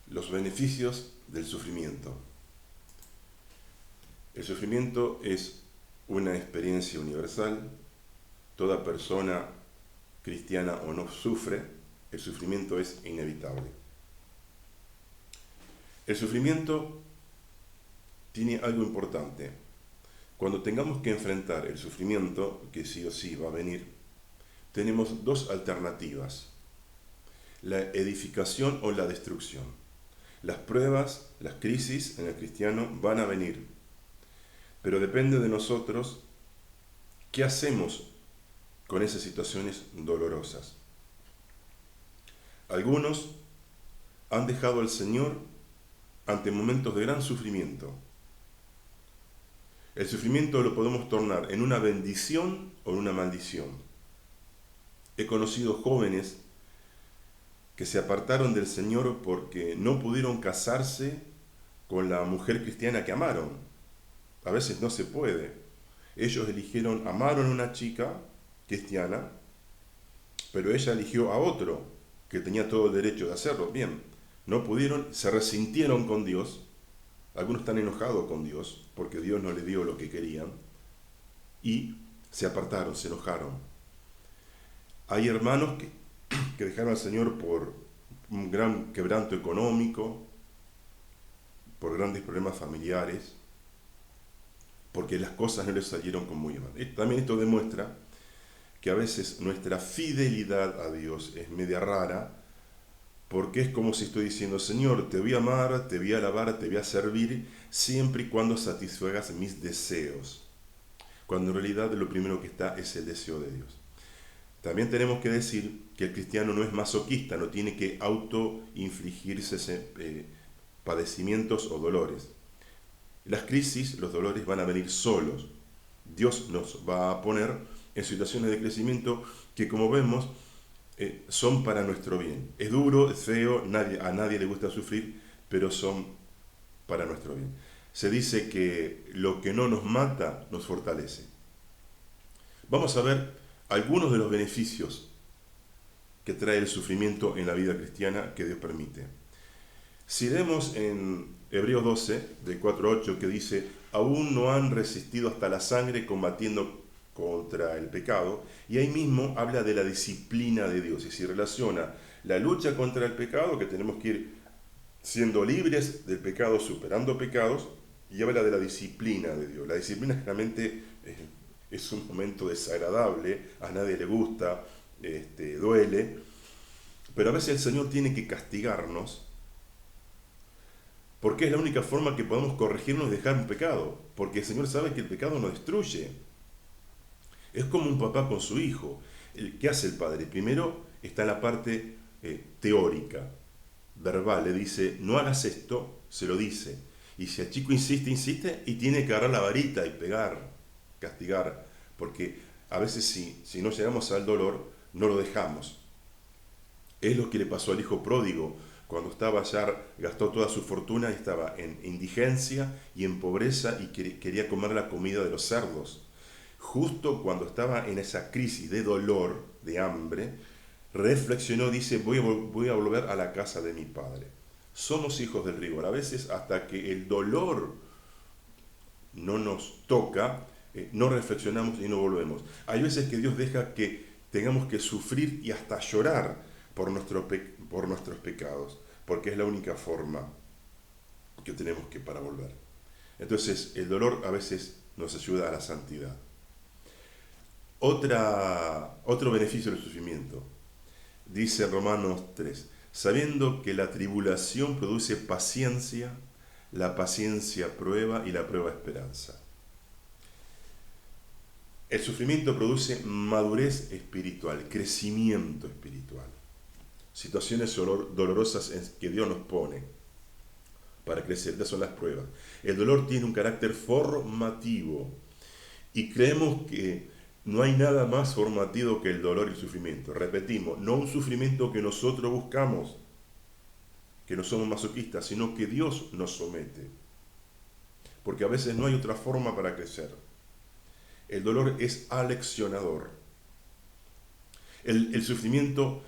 Los beneficios del sufrimiento. El sufrimiento es una experiencia universal. Toda persona, cristiana o no, sufre. El sufrimiento es inevitable. El sufrimiento tiene algo importante. Cuando tengamos que enfrentar el sufrimiento, que sí o sí va a venir, tenemos dos alternativas: la edificación o la destrucción. Las pruebas, las crisis en el cristiano van a venir, pero depende de nosotros qué hacemos con esas situaciones dolorosas. Algunos han dejado al Señor ante momentos de gran sufrimiento. El sufrimiento lo podemos tornar en una bendición o en una maldición. He conocido jóvenes que se apartaron del Señor porque no pudieron casarse con la mujer cristiana que amaron. A veces no se puede. Ellos amaron a una chica cristiana, pero ella eligió a otro que tenía todo el derecho de hacerlo. Bien, no pudieron, se resintieron con Dios. Algunos están enojados con Dios porque Dios no les dio lo que querían y se apartaron, se enojaron. Hay hermanos que dejaron al Señor por un gran quebranto económico, por grandes problemas familiares, porque las cosas no les salieron como muy mal. También esto demuestra que a veces nuestra fidelidad a Dios es media rara, porque es como si estoy diciendo: Señor, te voy a amar, te voy a alabar, te voy a servir, siempre y cuando satisfagas mis deseos, cuando en realidad lo primero que está es el deseo de Dios. También tenemos que decir que el cristiano no es masoquista, no tiene que autoinfligirse padecimientos o dolores. Las crisis, los dolores van a venir solos. Dios nos va a poner en situaciones de crecimiento que, como vemos, son para nuestro bien. Es duro, es feo, a nadie le gusta sufrir, pero son para nuestro bien. Se dice que lo que no nos mata nos fortalece. Vamos a ver algunos de los beneficios que trae el sufrimiento en la vida cristiana que Dios permite. Si vemos en Hebreos 12, del 4 a 8, que dice: aún no han resistido hasta la sangre combatiendo contra el pecado, y ahí mismo habla de la disciplina de Dios, y se relaciona la lucha contra el pecado, que tenemos que ir siendo libres del pecado, superando pecados, y habla de la disciplina de Dios. La disciplina generalmente es un momento desagradable, a nadie le gusta, duele, pero a veces el Señor tiene que castigarnos, porque es la única forma que podemos corregirnos y dejar un pecado, porque el Señor sabe que el pecado nos destruye. Es como un papá con su hijo. ¿Qué hace el padre? Primero está en la parte teórica, verbal, le dice: no hagas esto, se lo dice. Y si el chico insiste, y tiene que agarrar la varita y pegar, castigar, porque a veces si no llegamos al dolor, no lo dejamos. Es lo que le pasó al hijo pródigo. Cuando estaba ya, gastó toda su fortuna y estaba en indigencia y en pobreza y quería comer la comida de los cerdos. Justo cuando estaba en esa crisis de dolor, de hambre, reflexionó, dice: voy a volver a la casa de mi padre. Somos hijos del rigor. A veces hasta que el dolor no nos toca, no reflexionamos y no volvemos. Hay veces que Dios deja que tengamos que sufrir y hasta llorar por nuestros pecados, porque es la única forma que tenemos para volver. Entonces el dolor a veces nos ayuda a la santidad. Otro beneficio del sufrimiento, dice Romanos 3, sabiendo que la tribulación produce paciencia, la paciencia prueba y la prueba esperanza. El sufrimiento produce madurez espiritual, crecimiento espiritual. Situaciones dolorosas que Dios nos pone para crecer, estas son las pruebas. El dolor tiene un carácter formativo y creemos que no hay nada más formativo que el dolor y el sufrimiento. Repetimos, no un sufrimiento que nosotros buscamos, que no somos masoquistas, sino que Dios nos somete. Porque a veces no hay otra forma para crecer. El dolor es aleccionador. El sufrimiento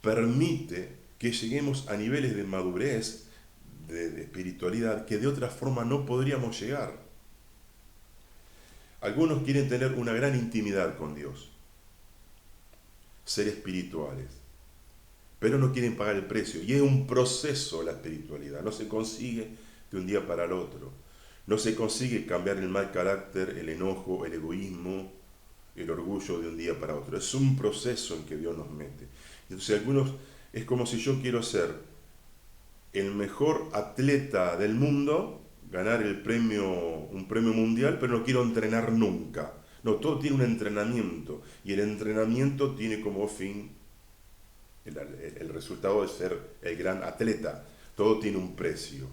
permite que lleguemos a niveles de madurez de espiritualidad que de otra forma no podríamos llegar. Algunos quieren tener una gran intimidad con Dios, ser espirituales, pero no quieren pagar el precio. Y es un proceso la espiritualidad, no se consigue de un día para el otro. No se consigue cambiar el mal carácter, el enojo, el egoísmo, el orgullo de un día para otro. Es un proceso en que Dios nos mete. Entonces algunos, es como si yo quiero ser el mejor atleta del mundo, ganar un premio mundial, pero no quiero entrenar nunca. No, todo tiene un entrenamiento, y el entrenamiento tiene como fin el resultado de ser el gran atleta. Todo tiene un precio.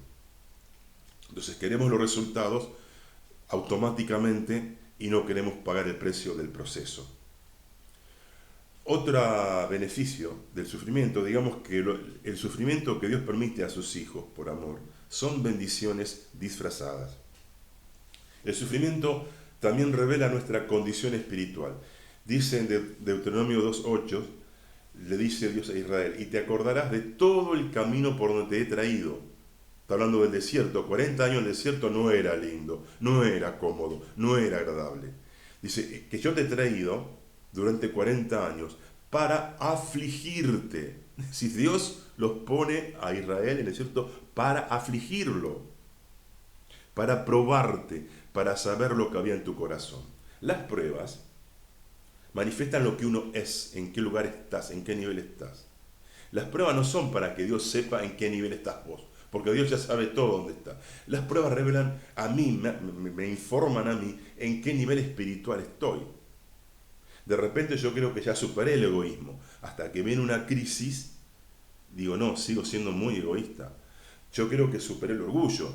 Entonces queremos los resultados automáticamente y no queremos pagar el precio del proceso. Otro beneficio del sufrimiento, digamos que el sufrimiento que Dios permite a sus hijos por amor, son bendiciones disfrazadas. El sufrimiento también revela nuestra condición espiritual. Dice en Deuteronomio 2:8, le dice Dios a Israel: y te acordarás de todo el camino por donde te he traído. Está hablando del desierto. 40 años en el desierto no era lindo, no era cómodo, no era agradable. Dice que yo te he traído durante 40 años para afligirte. Si Dios los pone a Israel en el desierto para afligirlo, para probarte, para saber lo que había en tu corazón. Las pruebas manifiestan lo que uno es, en qué lugar estás, en qué nivel estás. Las pruebas no son para que Dios sepa en qué nivel estás vos, porque Dios ya sabe todo dónde está. Las pruebas revelan a mí, me informan a mí en qué nivel espiritual estoy. De repente yo creo que ya superé el egoísmo, hasta que viene una crisis, digo, no, sigo siendo muy egoísta. Yo creo que superé el orgullo.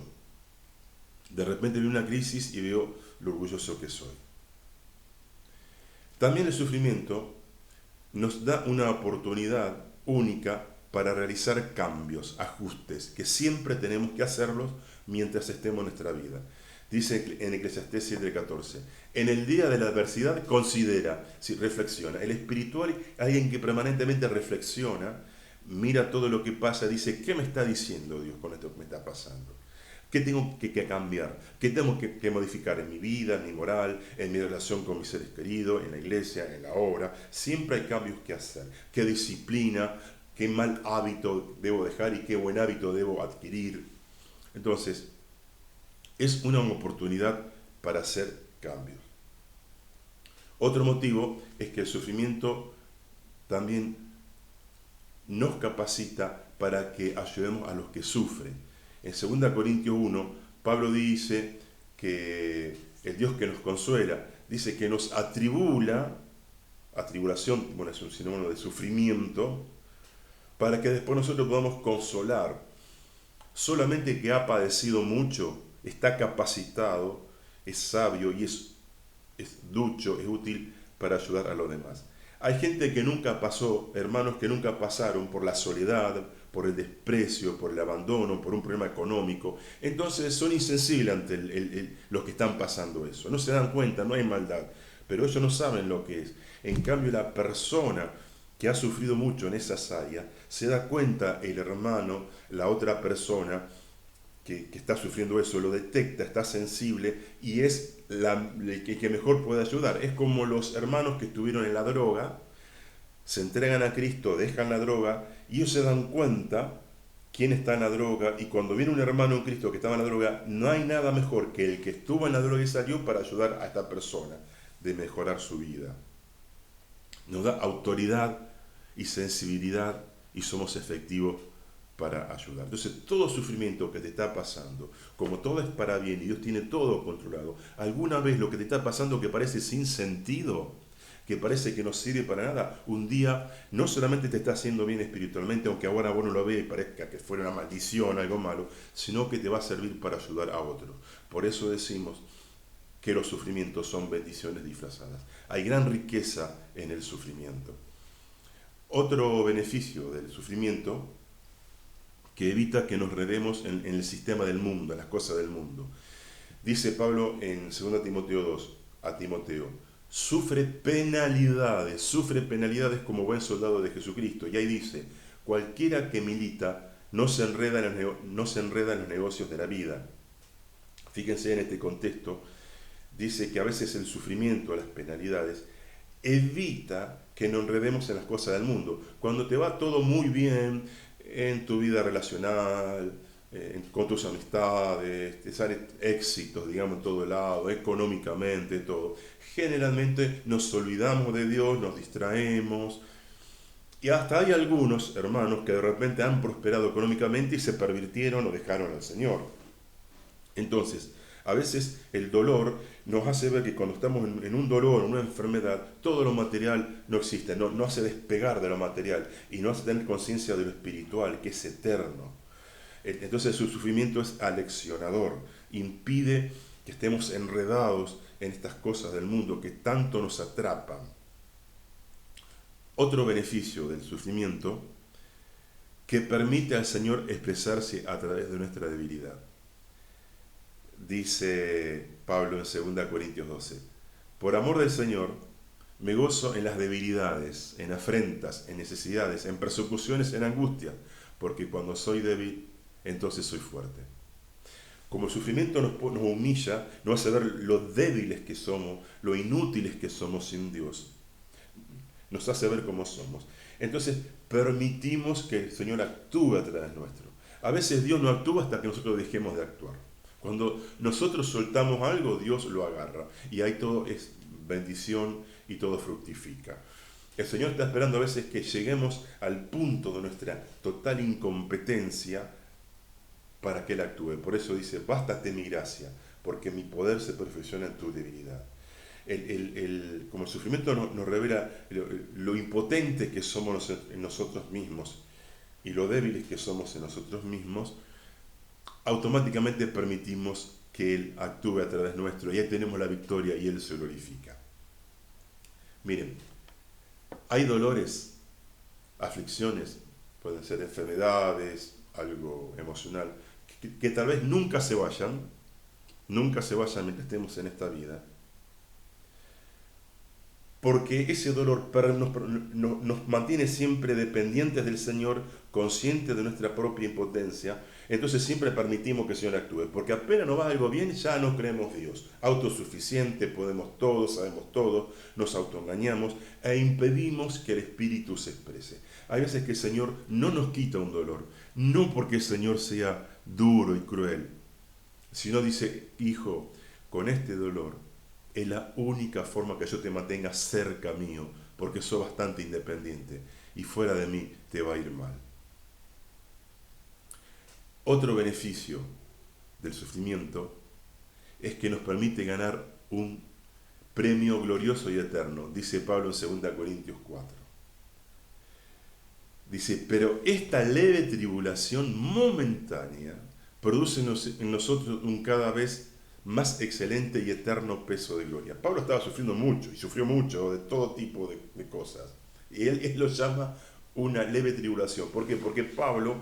De repente viene una crisis y veo lo orgulloso que soy. También el sufrimiento nos da una oportunidad única para realizar cambios, ajustes, que siempre tenemos que hacerlos mientras estemos en nuestra vida. Dice en Eclesiastés 7:14, en el día de la adversidad considera, reflexiona. El espiritual es alguien que permanentemente reflexiona, mira todo lo que pasa, dice, ¿qué me está diciendo Dios con esto que me está pasando? ¿Qué tengo que cambiar? ¿Qué tengo que modificar en mi vida, en mi moral, en mi relación con mis seres queridos, en la iglesia, en la obra? Siempre hay cambios que hacer. ¿Qué disciplina, qué mal hábito debo dejar y qué buen hábito debo adquirir? Entonces, es una oportunidad para hacer cambios. Otro motivo es que el sufrimiento también nos capacita para que ayudemos a los que sufren. En 2 Corintios 1, Pablo dice que el Dios que nos consuela, dice que nos atribulación, bueno, es un sinónimo de sufrimiento, para que después nosotros podamos consolar. Solamente que ha padecido mucho, está capacitado, es sabio y es ducho, es útil para ayudar a los demás. Hay gente que nunca pasó, hermanos que nunca pasaron por la soledad, por el desprecio, por el abandono, por un problema económico. Entonces son insensibles ante los que están pasando eso. No se dan cuenta, no hay maldad, pero ellos no saben lo que es. En cambio, la persona que ha sufrido mucho en esas áreas, se da cuenta el hermano, la otra persona que está sufriendo eso, lo detecta, está sensible y es el que mejor puede ayudar. Es como los hermanos que estuvieron en la droga, se entregan a Cristo, dejan la droga y ellos se dan cuenta quién está en la droga, y cuando viene un hermano en Cristo que estaba en la droga, no hay nada mejor que el que estuvo en la droga y salió para ayudar a esta persona de mejorar su vida. Nos da autoridad y sensibilidad y somos efectivos para ayudar. Entonces, todo sufrimiento que te está pasando, como todo es para bien y Dios tiene todo controlado, alguna vez lo que te está pasando que parece sin sentido, que parece que no sirve para nada, un día no solamente te está haciendo bien espiritualmente, aunque ahora vos no lo veas y parezca que fuera una maldición, algo malo, sino que te va a servir para ayudar a otros. Por eso decimos que los sufrimientos son bendiciones disfrazadas. Hay gran riqueza en el sufrimiento. Otro beneficio del sufrimiento, que evita que nos redemos en el sistema del mundo, en las cosas del mundo. Dice Pablo en 2 Timoteo 2 a Timoteo, sufre penalidades como buen soldado de Jesucristo. Y ahí dice, cualquiera que milita no se enreda en los negocios de la vida. Fíjense en este contexto, dice que a veces el sufrimiento, las penalidades, evita que nos enredemos en las cosas del mundo. Cuando te va todo muy bien en tu vida relacional, con tus amistades, te salen éxitos, digamos, en todo lado, económicamente, todo. Generalmente nos olvidamos de Dios, nos distraemos, y hasta hay algunos hermanos que de repente han prosperado económicamente y se pervirtieron o dejaron al Señor. Entonces, a veces el dolor nos hace ver que cuando estamos en un dolor, en una enfermedad, todo lo material no existe, no hace despegar de lo material y no hace tener conciencia de lo espiritual, que es eterno. Entonces su sufrimiento es aleccionador, impide que estemos enredados en estas cosas del mundo que tanto nos atrapan. Otro beneficio del sufrimiento, que permite al Señor expresarse a través de nuestra debilidad. Dice Pablo en 2 Corintios 12, por amor del Señor me gozo en las debilidades, en afrentas, en necesidades, en persecuciones, en angustia, porque cuando soy débil, entonces soy fuerte. Como el sufrimiento nos humilla, nos hace ver lo débiles que somos, lo inútiles que somos sin Dios, nos hace ver cómo somos. Entonces permitimos que el Señor actúe a través nuestro. A veces Dios no actúa hasta que nosotros dejemos de actuar. Cuando nosotros soltamos algo, Dios lo agarra. Y ahí todo es bendición y todo fructifica. El Señor está esperando a veces que lleguemos al punto de nuestra total incompetencia para que Él actúe. Por eso dice, bástate mi gracia, porque mi poder se perfecciona en tu debilidad. Como el sufrimiento nos revela lo impotente que somos en nosotros mismos y lo débiles que somos en nosotros mismos, automáticamente permitimos que Él actúe a través nuestro y ahí tenemos la victoria y Él se glorifica. Miren, hay dolores, aflicciones, pueden ser enfermedades, algo emocional, que tal vez nunca se vayan mientras estemos en esta vida, porque ese dolor nos mantiene siempre dependientes del Señor, conscientes de nuestra propia impotencia. Entonces siempre permitimos que el Señor actúe, porque apenas nos va algo bien, ya no creemos Dios. Autosuficiente, podemos todo, sabemos todo, nos autoengañamos e impedimos que el Espíritu se exprese. Hay veces que el Señor no nos quita un dolor, no porque el Señor sea duro y cruel, sino dice, hijo, con este dolor es la única forma que yo te mantenga cerca mío, porque soy bastante independiente y fuera de mí te va a ir mal. Otro beneficio del sufrimiento es que nos permite ganar un premio glorioso y eterno, dice Pablo en 2 Corintios 4. Dice, pero esta leve tribulación momentánea produce en nosotros un cada vez más excelente y eterno peso de gloria. Pablo estaba sufriendo mucho, y sufrió mucho de todo tipo de cosas. Y él lo llama una leve tribulación. ¿Por qué? Porque Pablo,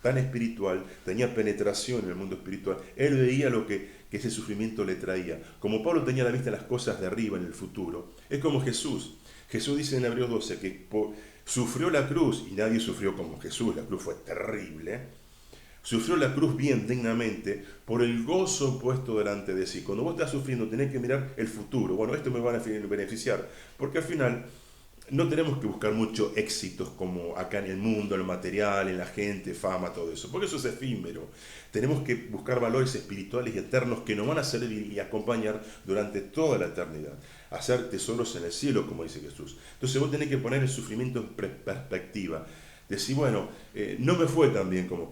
tan espiritual, tenía penetración en el mundo espiritual. Él veía lo que ese sufrimiento le traía. Como Pablo tenía la vista en las cosas de arriba, en el futuro, es como Jesús. Jesús dice en Hebreos 12 que sufrió la cruz, y nadie sufrió como Jesús, la cruz fue terrible. Sufrió la cruz bien, dignamente, por el gozo puesto delante de sí. Cuando vos estás sufriendo, tenés que mirar el futuro. Bueno, esto me va a beneficiar, porque al final no tenemos que buscar muchos éxitos como acá en el mundo, en lo material, en la gente, fama, todo eso, porque eso es efímero. Tenemos que buscar valores espirituales y eternos que nos van a servir y acompañar durante toda la eternidad. Hacer tesoros en el cielo, como dice Jesús. Entonces vos tenés que poner el sufrimiento en perspectiva. Decir, bueno, no me fue tan bien como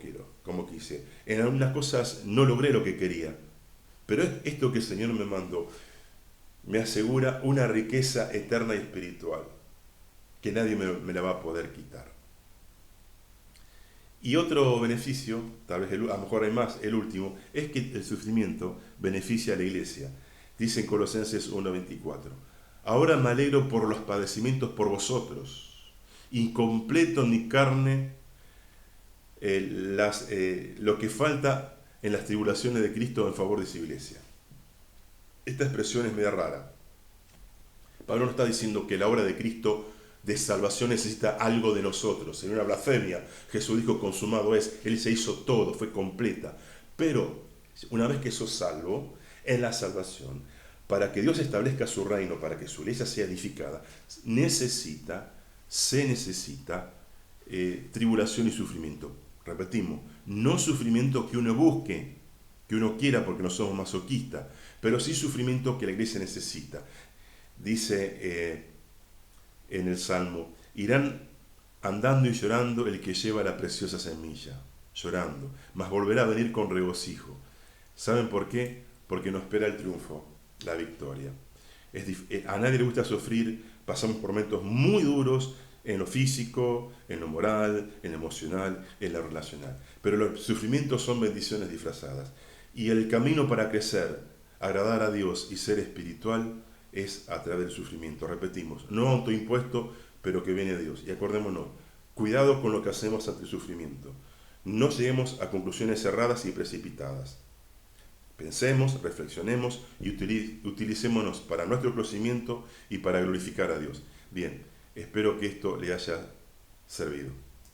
quise. En algunas cosas no logré lo que quería. Pero esto que el Señor me mandó me asegura una riqueza eterna y espiritual que nadie me la va a poder quitar. Y otro beneficio, tal vez a lo mejor hay más, el último, es que el sufrimiento beneficia a la iglesia. Dice en Colosenses 1:24, ahora me alegro por los padecimientos por vosotros, incompleto en mi carne lo que falta en las tribulaciones de Cristo en favor de su iglesia. Esta expresión es media rara. Pablo no está diciendo que la obra de Cristo de salvación necesita algo de nosotros. En una blasfemia, Jesús dijo, consumado es. Él se hizo todo, fue completa. Pero una vez que sos salvo, en la salvación, para que Dios establezca su reino, para que su iglesia sea edificada, se necesita tribulación y sufrimiento. Repetimos, no sufrimiento que uno busque, que uno quiera porque no somos masoquistas, pero sí sufrimiento que la iglesia necesita. Dice en el Salmo, irán andando y llorando el que lleva la preciosa semilla, llorando, mas volverá a venir con regocijo. ¿Saben por qué? Porque nos espera el triunfo, la victoria. A nadie le gusta sufrir, pasamos por momentos muy duros en lo físico, en lo moral, en lo emocional, en lo relacional. Pero los sufrimientos son bendiciones disfrazadas. Y el camino para crecer, agradar a Dios y ser espiritual es a través del sufrimiento. Repetimos, no autoimpuesto, pero que viene de Dios. Y acordémonos, cuidado con lo que hacemos ante el sufrimiento. No lleguemos a conclusiones cerradas y precipitadas. Pensemos, reflexionemos y utilicémonos para nuestro crecimiento y para glorificar a Dios. Bien, espero que esto le haya servido.